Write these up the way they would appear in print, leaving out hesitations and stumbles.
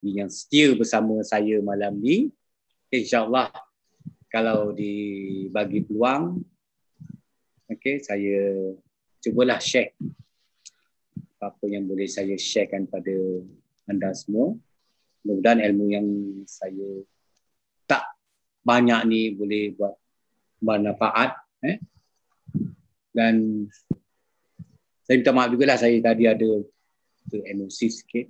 yang setia bersama saya malam ni. InsyaAllah kalau dibagi peluang, saya cubalah share apa yang boleh saya sharekan pada anda semua. Mudah-mudahan ilmu yang saya tak banyak ni boleh buat bermanfaat. Dan saya minta maaf juga lah, saya tadi ada emosi sikit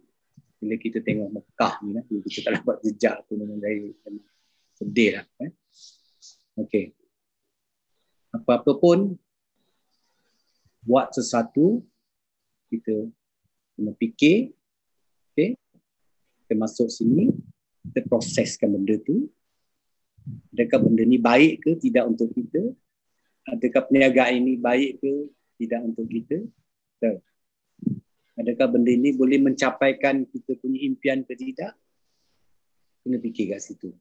bila kita tengok Mekah ni lah, kita tak dapat jejak tu, memang saya sedih lah. Okey. Apa-apa pun, buat sesuatu, kita kena fikir, kita masuk sini, kita proseskan benda tu. Adakah benda ni baik ke tidak untuk kita? Adakah perniagaan ini baik ke tidak untuk kita? Adakah benda ini boleh mencapaikan kita punya impian ke tidak? Kena fikir kat situ.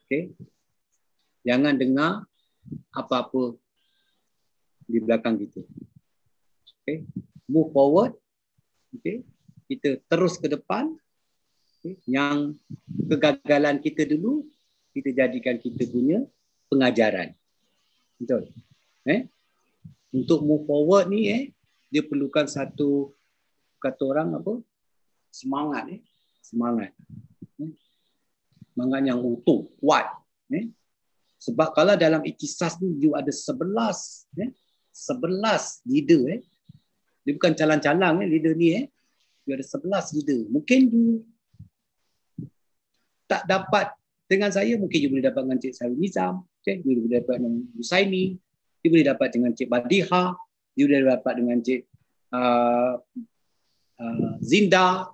Okay? Jangan dengar apa-apa di belakang kita. Okay? Move forward. Okay? Kita terus ke depan. Okay? Yang kegagalan kita dulu, kita jadikan kita punya pengajaran. Betul? Untuk move forward ni, dia perlukan satu, kata orang apa? Semangat. Semangat. Semangat yang utuh, kuat. Sebab kalau dalam Ikhtisas ni, you ada 11 leader. Dia bukan calang-calang leader ni. You ada 11 leader. Mungkin you tak dapat dengan saya, mungkin you boleh dapat dengan Cik Sarul Nizam, you boleh dapat dengan Husaini, you boleh dapat dengan Cik Badiha, you boleh dapat dengan Cik Zinda,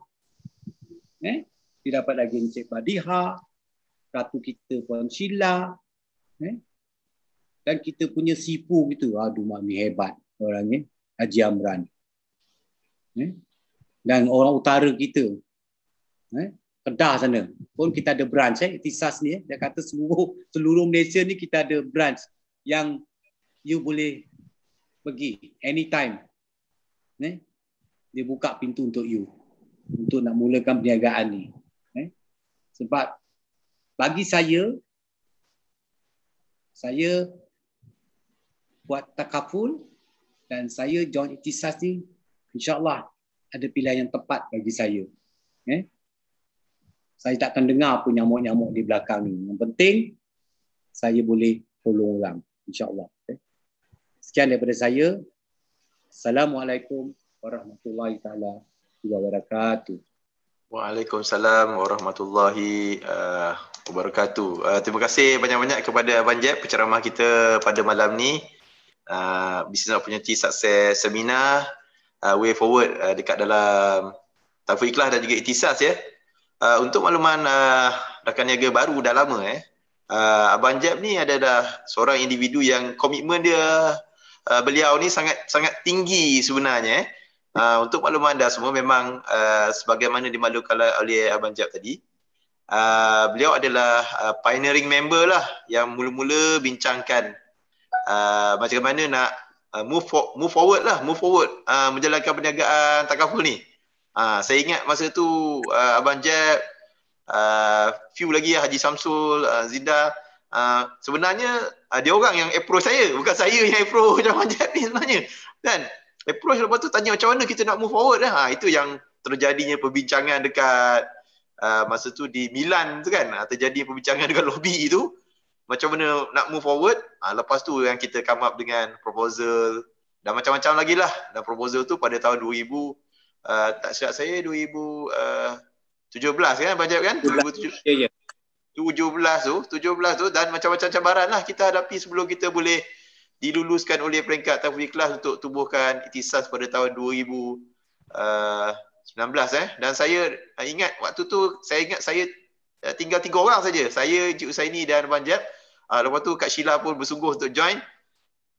you dapat lagi dengan Cik Badiha, Ratu kita Puan Sheila, dan kita punya sipu gitu, aduh mami hebat orangnya, Haji Amran, dan orang utara kita, Kedah sana pun kita ada branch. Ikhtisas ni, dia kata seluruh Malaysia ni kita ada branch yang you boleh pergi anytime. Dia buka pintu untuk you untuk nak mulakan perniagaan ni. Sebab bagi saya buat takaful dan saya join Ikhtisas ni, insya-Allah ada pilihan yang tepat bagi saya. Saya tak akan dengar pun nyamuk-nyamuk di belakang ni. Yang penting, saya boleh tolong orang. InsyaAllah. Sekian daripada saya. Assalamualaikum warahmatullahi taala wabarakatuh. Waalaikumsalam warahmatullahi wabarakatuh. Terima kasih banyak-banyak kepada Abang Jeb, penceramah kita pada malam ni. Business Opportunity Success Seminar, Way Forward dekat dalam Taufiq Ikhlas dan juga Ikhtisas ya. Untuk makluman rakan niaga baru dah lama Abang Jeb ni adalah seorang individu yang komitmen dia beliau ni sangat tinggi sebenarnya. Untuk makluman anda semua, memang sebagaimana dimaklumkan oleh Abang Jeb tadi, beliau adalah pioneering member lah yang mula-mula bincangkan macam mana nak move forward menjalankan perniagaan takaful ni. Saya ingat masa tu Abang Jeb, few lagi Haji Samsul, Zinda, sebenarnya dia orang yang approach saya, bukan saya yang approach Abang Jeb ni sebenarnya. Dan approach lepas tu tanya macam mana kita nak move forward. Itu yang terjadinya perbincangan dekat masa tu di Milan tu kan, terjadi perbincangan dekat lobby tu macam mana nak move forward. Lepas tu yang kita come up dengan proposal dan macam-macam lagi lah. Dan proposal tu pada tahun 2000, tak silap saya 2017 kan Abang Jeb kan? 2017 Ya. 17 tu, dan macam-macam cabaran lah kita hadapi sebelum kita boleh diluluskan oleh peringkat Taufiq Ikhlas untuk tubuhkan Ikhtisas pada tahun 2019 Dan saya ingat waktu tu, saya tinggal 3 orang saja. Saya, Encik Husaini dan Abang Jeb. Lepas tu Kak Sheila pun bersungguh untuk join.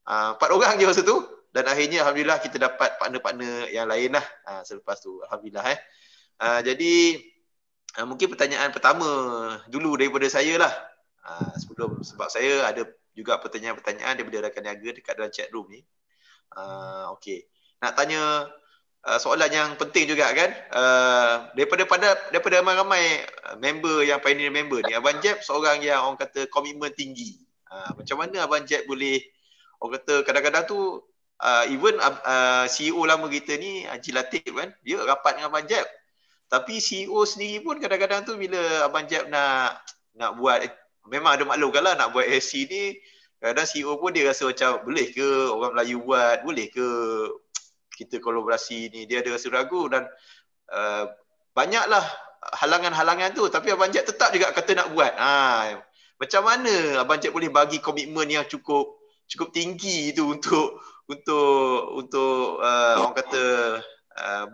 4 orang je masa tu. Dan akhirnya Alhamdulillah kita dapat partner-partner yang lain lah selepas tu. Alhamdulillah. Jadi mungkin pertanyaan pertama dulu daripada saya lah. Sebab saya ada juga pertanyaan-pertanyaan daripada rakan niaga dekat dalam chat room ni. Okey. Nak tanya soalan yang penting juga kan. Daripada ramai-ramai member yang pioneer member ni, Abang Jeb seorang yang orang kata komitmen tinggi. Macam mana Abang Jeb boleh, orang kata kadang-kadang tu even CEO lama kita ni Haji Latif kan, dia rapat dengan Abang Jeb. Tapi CEO sendiri pun kadang-kadang tu bila Abang Jeb nak buat, memang ada maklum lah nak buat LC ni, kadang CEO pun dia rasa macam boleh ke orang Melayu buat, boleh ke kita kolaborasi ni, dia ada rasa ragu dan banyaklah halangan-halangan tu, tapi Abang Jeb tetap juga kata nak buat. Macam mana Abang Jeb boleh bagi komitmen yang cukup tinggi tu untuk orang kata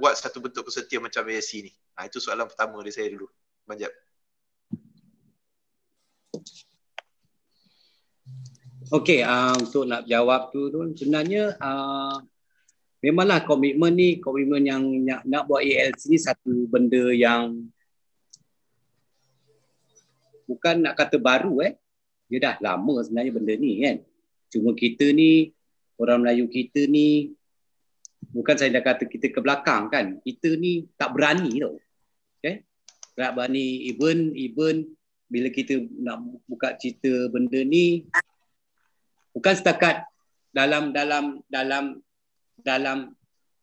buat satu bentuk kesetiaan macam ASC ni? Itu soalan pertama dari saya dulu, Abang Jeb. Okey, untuk nak jawab tu sebenarnya memanglah komitmen yang nak buat ALC ni satu benda yang bukan nak kata baru dia dah lama sebenarnya benda ni kan. Cuma kita ni, orang Melayu kita ni, bukan saya dah kata kita ke belakang kan, kita ni tak berani tau. Okay? Tak berani, even bila kita nak buka cerita benda ni, bukan setakat dalam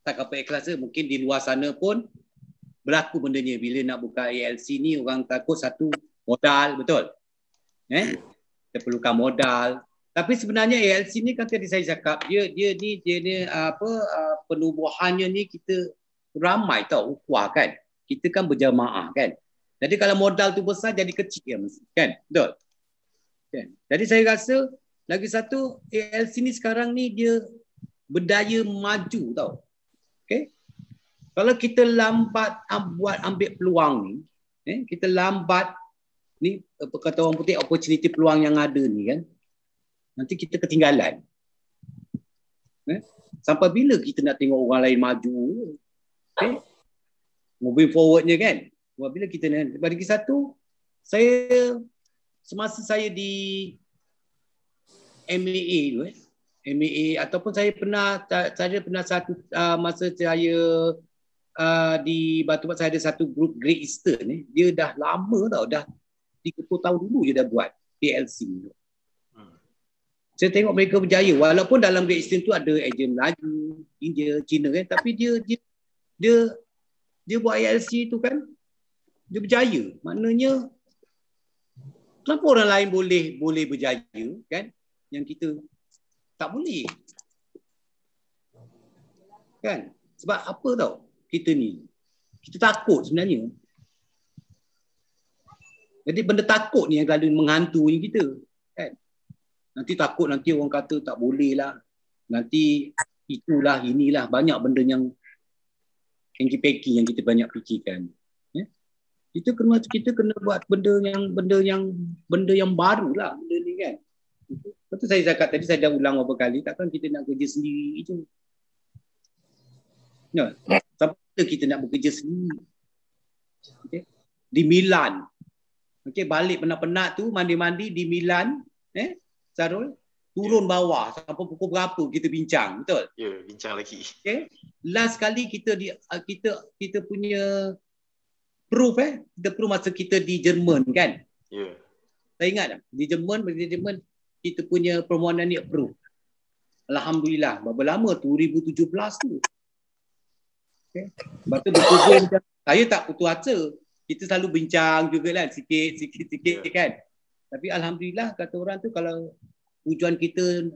tak apa ikhlas, mungkin di luar sana pun berlaku benda ni. Bila nak buka ALC ni, orang takut satu modal, betul? Kita perlukan modal. Tapi sebenarnya ALC ni kan tadi saya cakap, dia penubuhannya ni kita ramai tau, ukuah kan. Kita kan berjamaah kan. Jadi kalau modal tu besar jadi kecil kan, betul? Kan? Jadi saya rasa lagi satu, ALC ni sekarang ni dia berdaya maju tau. Okay? Kalau kita lambat ambil peluang ni, kita lambat ni, kata orang putih, opportunity peluang yang ada ni kan, nanti kita ketinggalan. Sampai bila kita nak tengok orang lain maju? Okay? Moving forwardnya kan. Bila kita nak, bagi satu, semasa saya di MAA tu, MAA ataupun saya pernah satu masa saya di Batu Bat, saya ada satu grup Great Eastern ni, dia dah lama tau, dah 30 tahun dulu dia dah buat PLC tu. Saya tengok mereka berjaya, walaupun dalam Great Eastern tu ada ejen Melayu, India, Cina kan, tapi dia buat ALC tu kan, dia berjaya. Maknanya kenapa orang lain boleh berjaya kan, yang kita tak boleh kan? Sebab apa tau, kita takut sebenarnya. Jadi benda takut ni yang selalu menghantui kita kan. Nanti takut nanti orang kata tak boleh lah, nanti itulah inilah, banyak benda yang hengki-peki yang kita banyak fikirkan. Kita kena buat benda yang baru lah benda ni kan. Betul saya cakap tadi, saya dah ulang beberapa kali, takkan kita nak kerja sendiri je. Sampai kita nak bekerja sendiri. Okay. Di Milan. Okay, balik penat-penat tu, mandi-mandi di Milan, Sarul, turun bawah sampai pukul berapa kita bincang, betul? Ya, bincang lagi. Okay. Last kali kita punya proof kita proof masa kita di Jerman kan? Ya. Saya ingat di Jerman kita punya permohonan ni approve. Alhamdulillah. Berapa lama? 2017 tu. Okay. Sebab tu betul saya tak putus asa. Kita selalu bincang juga lah sikit kan. Tapi alhamdulillah kata orang tu, kalau tujuan kita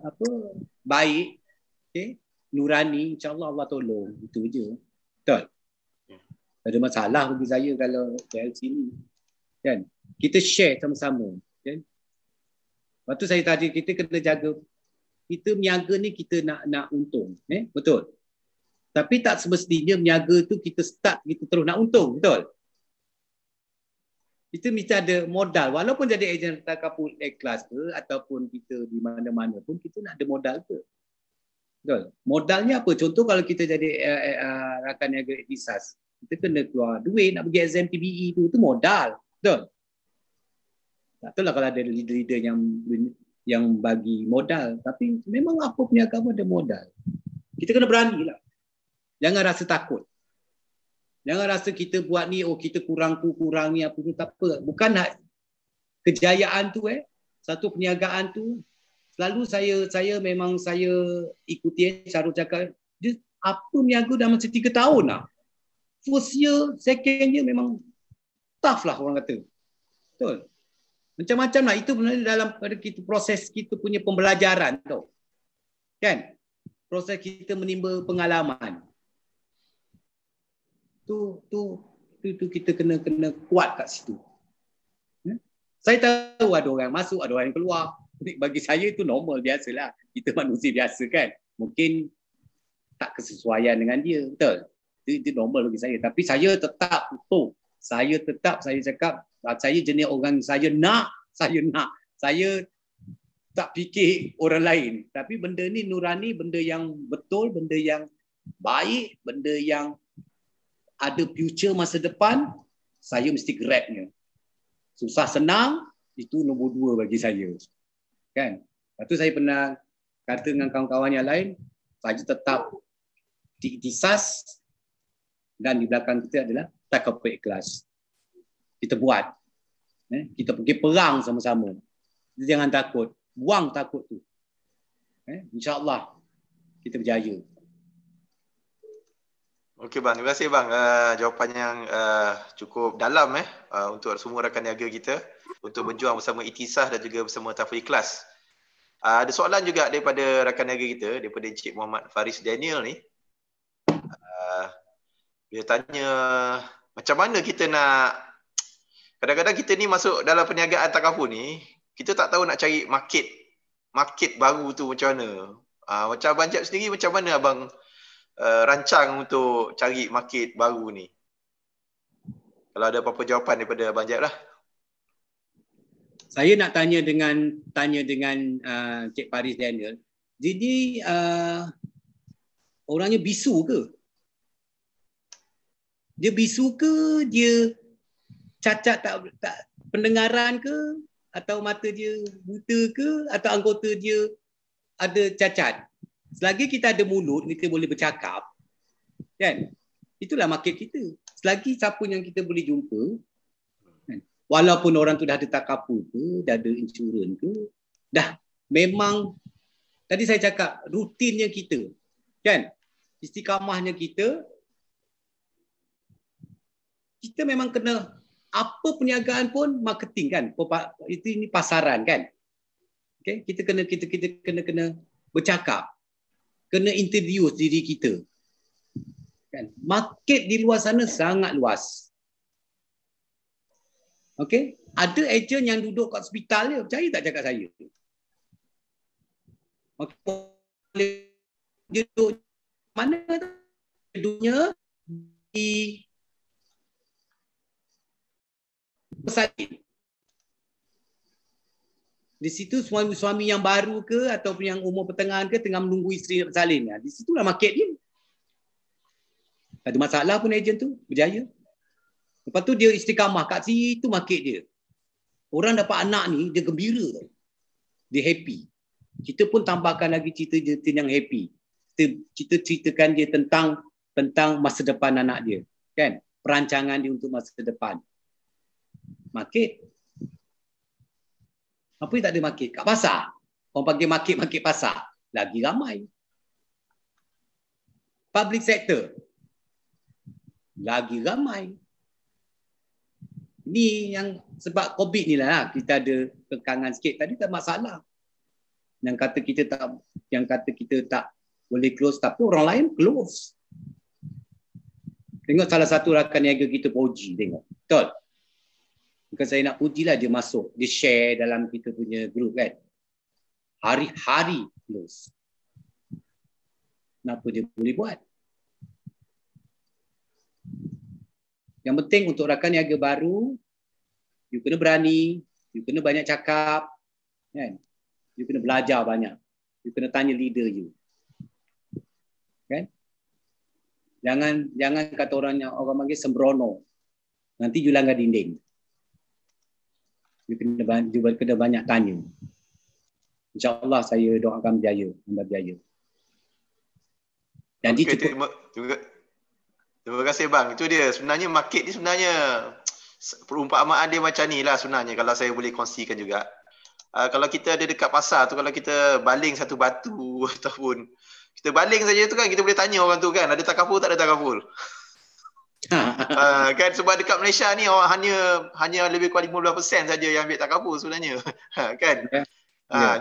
baik, okay, nurani, insya-Allah Allah tolong. Itu je. Betul? Tak ada masalah bagi saya kalau PLC ni. Kan? Kita share sama-sama. Kan? Lepas tu saya tadi, kita kena jaga, kita meniaga ni kita nak untung. Betul? Tapi tak semestinya meniaga tu kita start, kita terus nak untung. Betul? Kita mesti ada modal. Walaupun jadi ejen takaful ikhlas ke, ataupun kita di mana-mana pun, kita nak ada modal ke. Betul? Modalnya apa? Contoh kalau kita jadi rakan niaga ikhtisas, kita kena keluar duit nak pergi exam TBE tu modal. Betul? Tak tahu lah kalau ada leader-leader yang bagi modal. Tapi memang apa punya agama ada modal. Kita kena berani lah. Jangan rasa takut. Jangan rasa kita buat ni, oh kita kurang ni apa tu, tak apa. Bukan nak kejayaan tu satu perniagaan tu. Selalu saya memang saya ikuti Syarul cakap, dia apa niaga dah masa 3 tahun lah. First year, second year memang tough lah orang kata. Betul. Macam-macam lah. Itu sebenarnya dalam pada kita, proses kita punya pembelajaran tau. Kan? Proses kita menimba pengalaman. Tu kita kena kuat kat situ. Saya tahu ada orang masuk, ada orang keluar. Bagi saya itu normal, biasalah. Kita manusia biasa kan. Mungkin tak kesesuaian dengan dia. Betul. Itu normal bagi saya. Tapi saya tetap utuh. Saya cakap, saya jenis orang, saya nak. Saya tak fikir orang lain. Tapi benda ni nurani, benda yang betul, benda yang baik, benda yang ada future masa depan, saya mesti grabnya. Susah senang, itu nombor 2 bagi saya. Kan? Lepas tu saya pernah kata dengan kawan-kawan yang lain, saya tetap diiktisas dan di belakang kita adalah takabur ikhlas. Kita buat. Kita pergi perang sama-sama. Jangan takut. Buang takut tu. InsyaAllah kita berjaya. Okey bang, terima kasih bang. Jawapan yang cukup dalam untuk semua rakan niaga kita untuk berjuang bersama Iktisas dan juga bersama Takabur Ikhlas. Ada soalan juga daripada rakan niaga kita, daripada Encik Muhammad Faris Daniel ni. Dia tanya, macam mana kita nak, kadang-kadang kita ni masuk dalam perniagaan takaful ni, kita tak tahu nak cari market baru tu macam mana. Macam Abang Jeb sendiri, macam mana abang rancang untuk cari market baru ni? Kalau ada apa-apa jawapan daripada Abang Jeb lah. Saya nak tanya dengan Cik Faris Daniel. Jadi orangnya bisu ke? Dia bisu ke? Dia cacat tak pendengaran ke? Atau mata dia buta ke? Atau anggota dia ada cacat? Selagi kita ada mulut, kita boleh bercakap, kan? Itulah market kita. Selagi siapa yang kita boleh jumpa, kan? Walaupun orang tu dah ada takaful ke, dah ada insurans ke, dah memang, tadi saya cakap, rutinnya kita, kan? Istiqamahnya kita memang kena, apa perniagaan pun marketing kan, ini pasaran kan, okay? Kita kena bercakap. Kena introduce diri kita. Kan? Market di luar sana sangat luas. Okey, ada ejen yang duduk kat hospital dia, percaya tak cakap saya? Okey, dia duduk mana tu? Duduknya di pesakit. Di situ suami yang baru ke ataupun yang umur pertengahan ke tengah menunggu isteri nak bersalin. Di situlah market dia. Tak ada masalah pun ejen tu, berjaya. Lepas tu dia istiqamah kat situ market dia. Orang dapat anak ni, dia gembira tau. Dia happy. Kita pun tambahkan lagi cerita-cerita yang happy. Kita ceritakan dia tentang masa depan anak dia. Kan? Perancangan dia untuk masa depan. Market. Apa yang tak ada market? Kat pasar. Orang panggil market pasar. Lagi ramai. Public sector. Lagi ramai. Ni yang sebab COVID ni lah. Kita ada kekangan sikit. Tadi tak masalah. Yang kata kita tak boleh close. Tapi orang lain close. Tengok salah satu rakan niaga kita Poji. Tengok. Betul? Bukan saya nak puji lah, dia masuk, dia share dalam kita punya group kan. Hari-hari close. Kenapa dia boleh buat? Yang penting untuk rakan niaga baru, you kena berani, you kena banyak cakap, kan? You kena belajar banyak. You kena tanya leader you. Kan? Jangan kata orang panggil sembrono. Nanti you langgar dinding. You kena banyak tanya. InsyaAllah saya doakan berjaya. Anda berjaya. Janji okay, cukup. Terima kasih bang. Itu dia. Sebenarnya market ni sebenarnya perumpamaan dia macam ni lah sebenarnya kalau saya boleh kongsikan juga. Kalau kita ada dekat pasar tu, kalau kita baling satu batu ataupun kita baling saja tu kan, kita boleh tanya orang tu kan, ada takaful tak ada takaful. Kan sebab dekat Malaysia ni orang hanya lebih kurang 15% saja yang ambil takaful sebenarnya. Kan?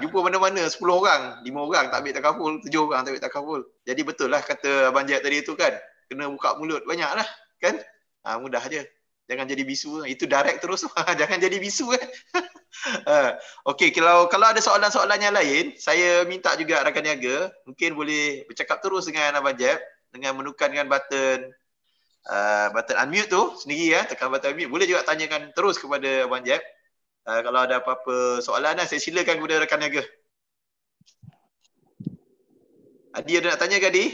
Jumpa mana-mana 10 orang, 5 orang tak ambil takaful, 7 orang tak ambil takaful. Jadi betul lah kata Abang Jeb tadi tu kan, kena buka mulut banyak lah kan. Mudah je. Jangan jadi bisu. Itu direct terus. Jangan jadi bisu kan. Okey, kalau ada soalan-soalan yang lain, saya minta juga rakan niaga mungkin boleh bercakap terus dengan Abang Jeb dengan menekankan button unmute tu sendiri ya, tekan button unmute. Boleh juga tanyakan terus kepada Abang Jeb. Kalau ada apa-apa soalan saya silakan kepada rakan niaga. Adi ada nak tanya ke Adi?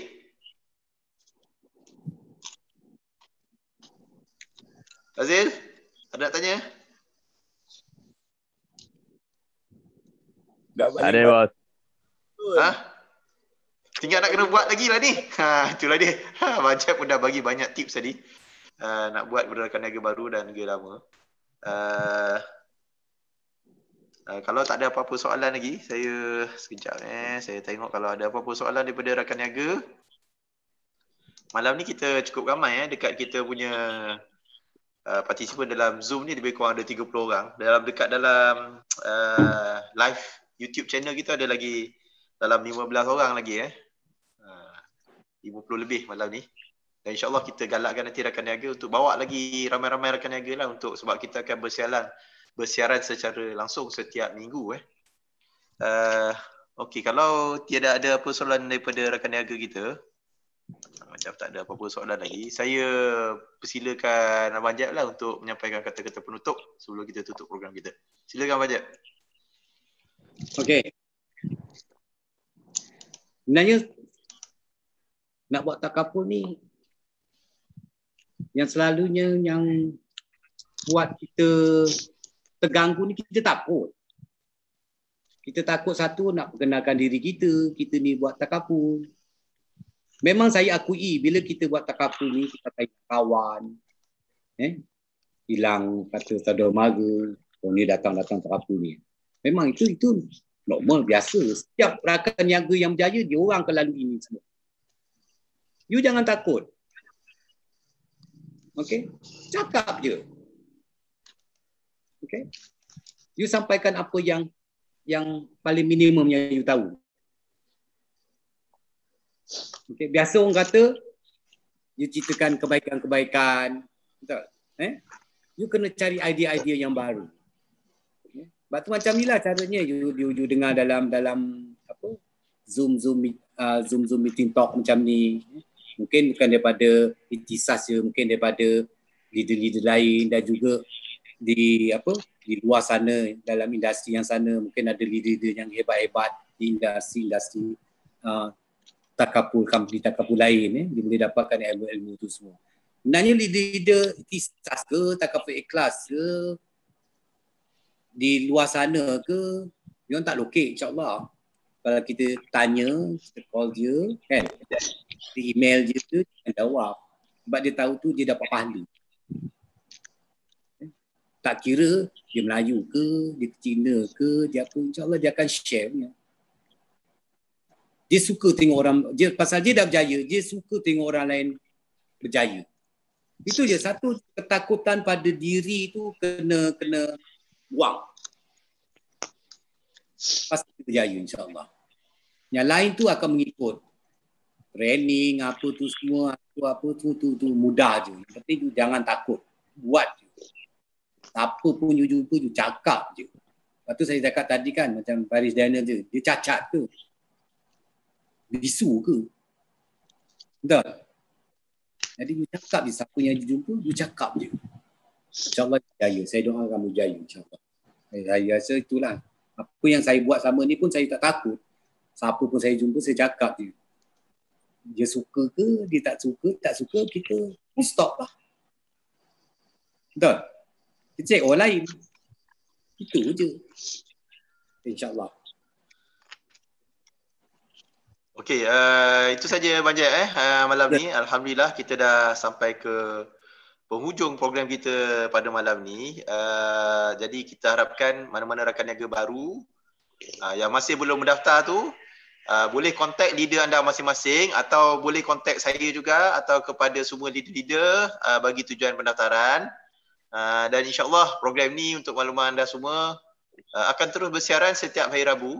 Fazil, ada nak tanya? Ada bos. Tinggal nak kena buat lagi lah ni. Itulah dia. Abang Jeb pun dah bagi banyak tips tadi. Nak buat kepada rakan niaga baru dan niaga lama. Kalau tak ada apa-apa soalan lagi, saya sekejap saya tengok kalau ada apa-apa soalan daripada rakan niaga. Malam ni kita cukup ramai dekat kita punya partisipan dalam Zoom ni lebih kurang ada 30 orang. Dalam live YouTube channel kita ada lagi dalam 15 orang lagi 50 lebih malam ni. Dan insyaAllah kita galakkan nanti rakan niaga untuk bawa lagi ramai-ramai rakan niaga lah sebab kita akan bersiaran secara langsung setiap minggu Okey, kalau tiada ada apa soalan daripada rakan niaga kita, macam tak ada apa-apa soalan lagi, saya persilakan Abang Jeb lah untuk menyampaikan kata-kata penutup sebelum kita tutup program kita. Silakan Abang Jeb. Okey. Sebenarnya nak buat takaful ni yang selalunya yang buat kita terganggu ni kita takut. Kita takut satu nak perkenalkan diri kita ni buat takaful. Memang saya akui bila kita buat takaful ni kita kait kawan. Hilang kata saudara mara, orang ni datang takaful ni. Memang itu normal, biasa. Setiap rakan niaga yang berjaya, dia orang akan lalui ini semua. You jangan takut. Okay? Cakap je. Okay? You sampaikan apa yang paling minimum yang you tahu. Okay? Biasa orang kata, you ceritakan kebaikan-kebaikan. Betul? You kena cari idea-idea yang baru. Sebab tu macam inilah caranya you dengar dalam apa Zoom meeting talk macam ni. Mungkin bukan daripada Ihtisas je, mungkin daripada leader-leader lain dan juga di luar sana dalam industri yang sana mungkin ada leader-leader yang hebat-hebat di industri takaful, company takaful lain dia boleh dapatkan ilmu-ilmu tu semua. Sebenarnya leader-leader Ihtisas ke, takaful ikhlas ke, di luar sana ke, dia orang tak lokek insyaAllah. Kalau kita tanya, kita call dia kan, kita email dia tu, dia jawab. Sebab dia tahu tu dia dapat pahala. Tak kira dia Melayu ke, dia Cina ke, dia apa, insyaAllah dia akan share punya. Dia suka tengok orang, pasal dia dah berjaya, dia suka tengok orang lain berjaya. Itu je, satu ketakutan pada diri tu kena buang. Pasti berjaya insyaAllah. Yang lain tu akan mengikut. Training, apa tu semua, apa tu mudah je. Yang penting tu jangan takut. Buat je. Apa pun you jumpa, you cakap je. Lepas tu saya cakap tadi kan, macam Faris Daniel je. Dia cacat ke? Bisu ke? Betul? Jadi you cakap je. Siapa yang you jumpa, you cakap je. InsyaAllah berjaya. Saya doakan berjaya insyaAllah. Saya rasa itulah. Apa yang saya buat sama ni pun saya tak takut. Siapa pun saya jumpa, saya cakap je. Dia suka ke, dia tak suka, kita stop lah. Betul? Kita cek orang lain. Itu je. InsyaAllah. Okey, itu saja Abang Jeb malam ni. Alhamdulillah kita dah sampai ke penghujung program kita pada malam ni. Jadi kita harapkan mana-mana rakan niaga baru yang masih belum mendaftar tu boleh kontak leader anda masing-masing atau boleh kontak saya juga atau kepada semua leader-leader bagi tujuan pendaftaran. Dan insyaAllah program ni untuk makluman anda semua akan terus bersiaran setiap hari Rabu.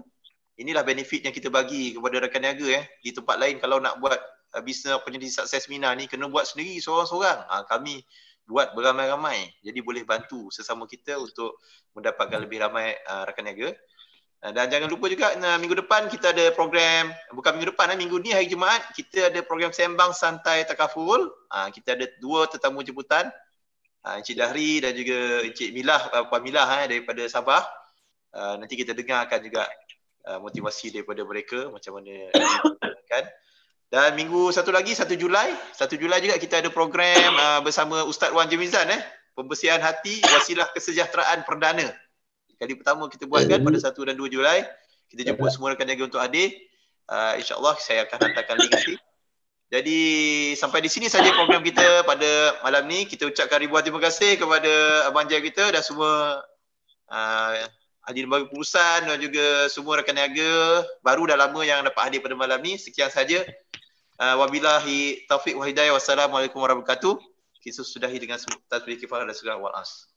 Inilah benefit yang kita bagi kepada rakan niaga di tempat lain. Kalau nak buat bisnes opportunity success seminar ni kena buat sendiri seorang-seorang. Kami buat beramai-ramai. Jadi boleh bantu sesama kita untuk mendapatkan lebih ramai rakan niaga. Dan jangan lupa juga minggu depan kita ada program, bukan minggu depan, minggu ni hari Jumaat kita ada program Sembang Santai Takaful. Kita ada 2 tetamu jemputan, Encik Dahri dan juga Encik Milah, Puan Milah daripada Sabah. Nanti kita dengarkan juga motivasi daripada mereka macam mana kan. Dan minggu satu lagi 1 Julai juga kita ada program bersama Ustaz Wan Jamizan pembersihan hati wasilah kesejahteraan perdana. Kali pertama kita buatkan pada 1 dan 2 Julai. Kita jemput semua rakan niaga untuk hadir. InsyaAllah saya akan hantarkan link nanti. Jadi sampai di sini saja program kita pada malam ni. Kita ucapkan ribuan terima kasih kepada Abang Jeb kita dan semua ahli lembaga pengurusan dan juga semua rakan niaga baru dah lama yang dapat hadir pada malam ni. Sekian saja. Wabillahi taufiq wa hidayah. Wassalamualaikum warahmatullahi wabarakatuh. Kita sudahi dengan tasbih kifayah dan surah wal as.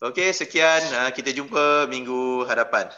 Okey, sekian. Kita jumpa minggu hadapan.